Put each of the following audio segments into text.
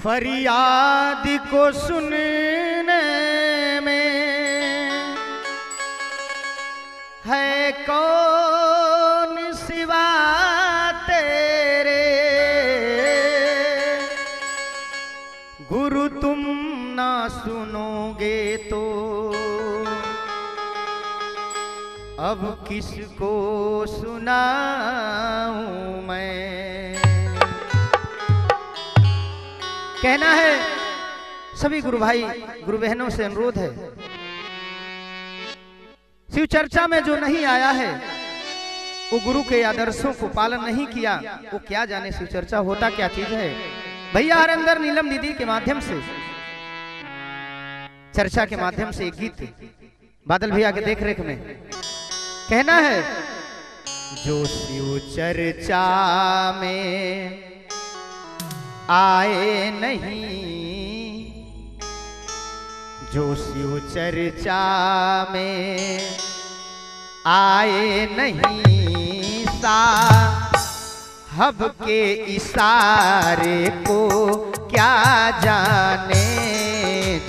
फरियाद को सुनने में है कौन सिवा तेरे, गुरु तुम ना सुनोगे तो अब किसको सुनाऊं मैं। कहना है सभी गुरु भाई गुरु बहनों से अनुरोध है, शिव चर्चा में जो नहीं आया है वो गुरु के आदर्शों को पालन नहीं किया, वो क्या जाने शिव चर्चा होता क्या चीज है। भैया हरिंदर नीलम दीदी के माध्यम से चर्चा के माध्यम से एक गीत बादल भैया के देखरेख में कहना है, जो शिव चर्चा में आए नहीं, जो शिव चर्चा में आए नहीं, साहब के इशारे को क्या जाने,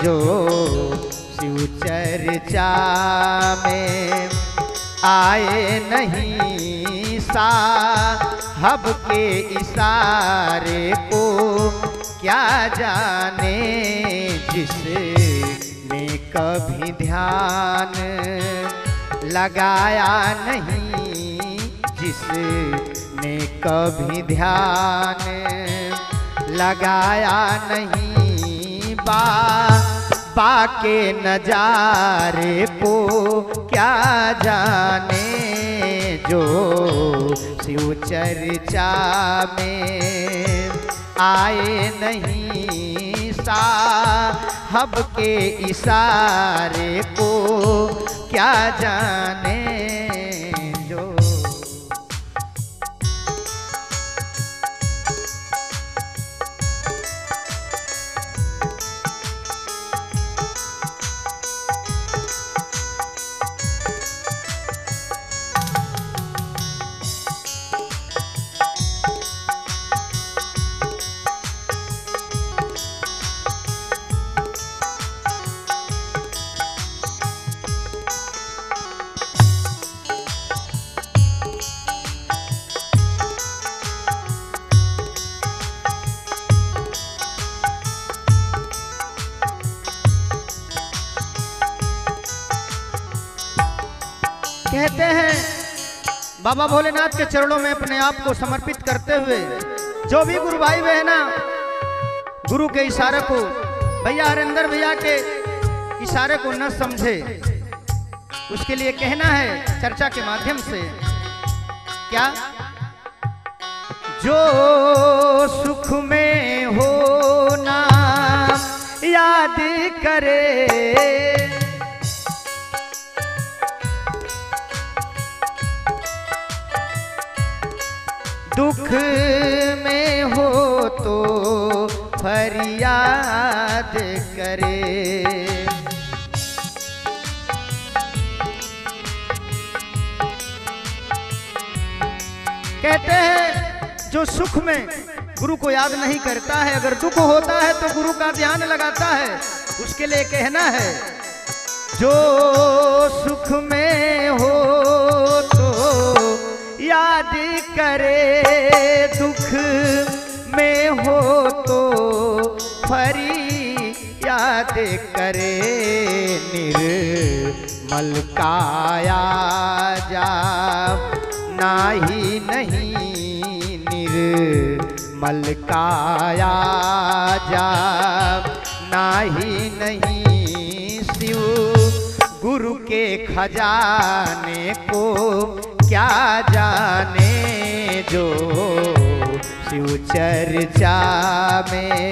जो शिव चर्चा में आए नहीं, साहब के इशारे को क्या जाने, जिसने कभी ध्यान लगाया नहीं, जिसने कभी ध्यान लगाया नहीं, बाबा के नजारे को क्या जाने, जो शिव चर्चा में आए नहीं, साहब के इशारे को क्या जाने, जो कहते हैं बाबा भोलेनाथ के चरणों में अपने आप को समर्पित करते हुए जो भी गुरु भाई बहना गुरु के इशारे को, भैया हरिंदर भैया के इशारे को न समझे, उसके लिए कहना है चर्चा के माध्यम से क्या, जो सुख में हो ना याद करे, दुख में हो तो फरियाद करे, कहते हैं जो सुख में गुरु को याद नहीं करता है, अगर दुख होता है तो गुरु का ध्यान लगाता है, उसके लिए कहना है, जो सुख में हो तो याद करे, दुख में हो तो फरियाद करे, निर्मल काया जा नाही नहीं, निर्मल काया जा नाही नहीं, शिव गुरु के खजाने को क्या जाने, जो शिव चर्चा में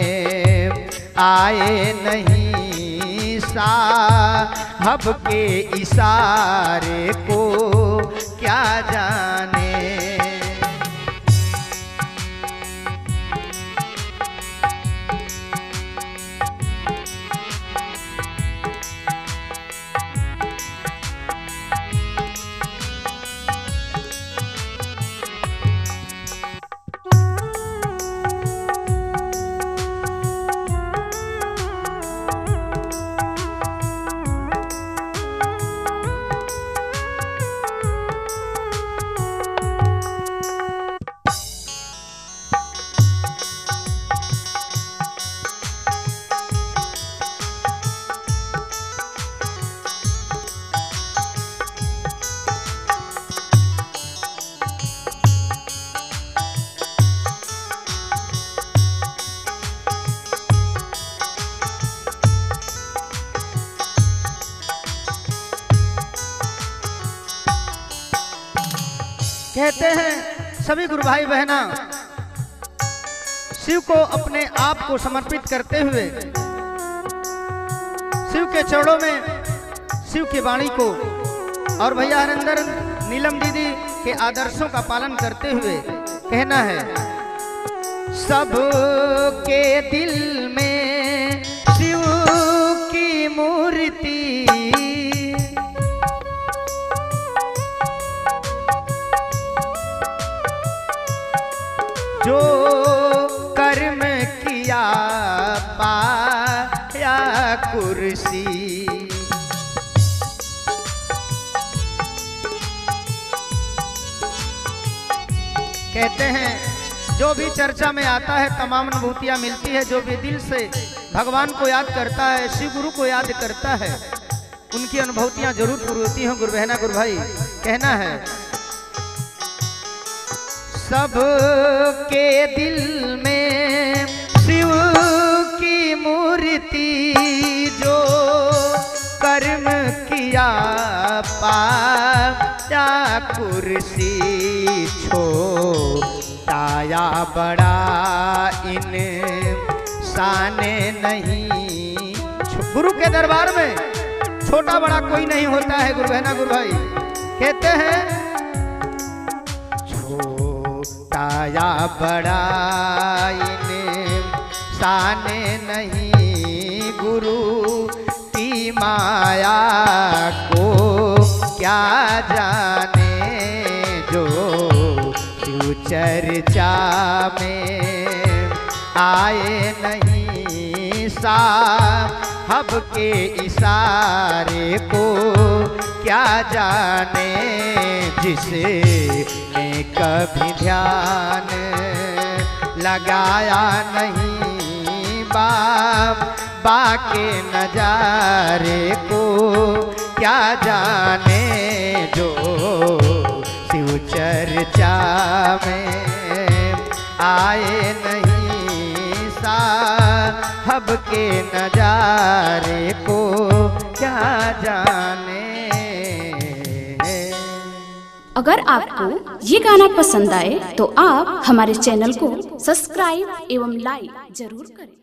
आए नहीं, साहब के इशारे को क्या जाने। कहते हैं सभी गुरु भाई बहना शिव को अपने आप को समर्पित करते हुए शिव के चरणों में शिव की वाणी को और भैया हरिंदर नीलम दीदी के आदर्शों का पालन करते हुए कहना है, सबके दिल में शिव की मूर्ति जो कर्म किया पाया कुर्सी। कहते हैं जो भी चर्चा में आता है तमाम अनुभूतियां मिलती है। जो भी दिल से भगवान को याद करता है, शिव गुरु को याद करता है, उनकी अनुभूतियां जरूर पूरी होती हैं। गुरु बहना गुरु भाई कहना है, सबके दिल में शिव की मूर्ति जो कर्म किया पाया कुर्सी। छोटाया बड़ा इंसान नहीं, गुरु के दरबार में छोटा बड़ा कोई नहीं होता है। गुरु बहना गुरु भाई कहते हैं, छोटाया बड़ा इंसान नहीं, गुरु की माया को क्या जाने जो शिव चर्चा में आए नहीं। साहब के इशारे को क्या जाने जिसने कभी ध्यान लगाया नहीं। बाबा के नजारे को क्या जाने जो शिव चर्चा में आए नहीं। साहब के नजारे को क्या जाने। अगर आपको ये गाना पसंद आए तो आप हमारे चैनल को सब्सक्राइब एवं लाइक जरूर करें।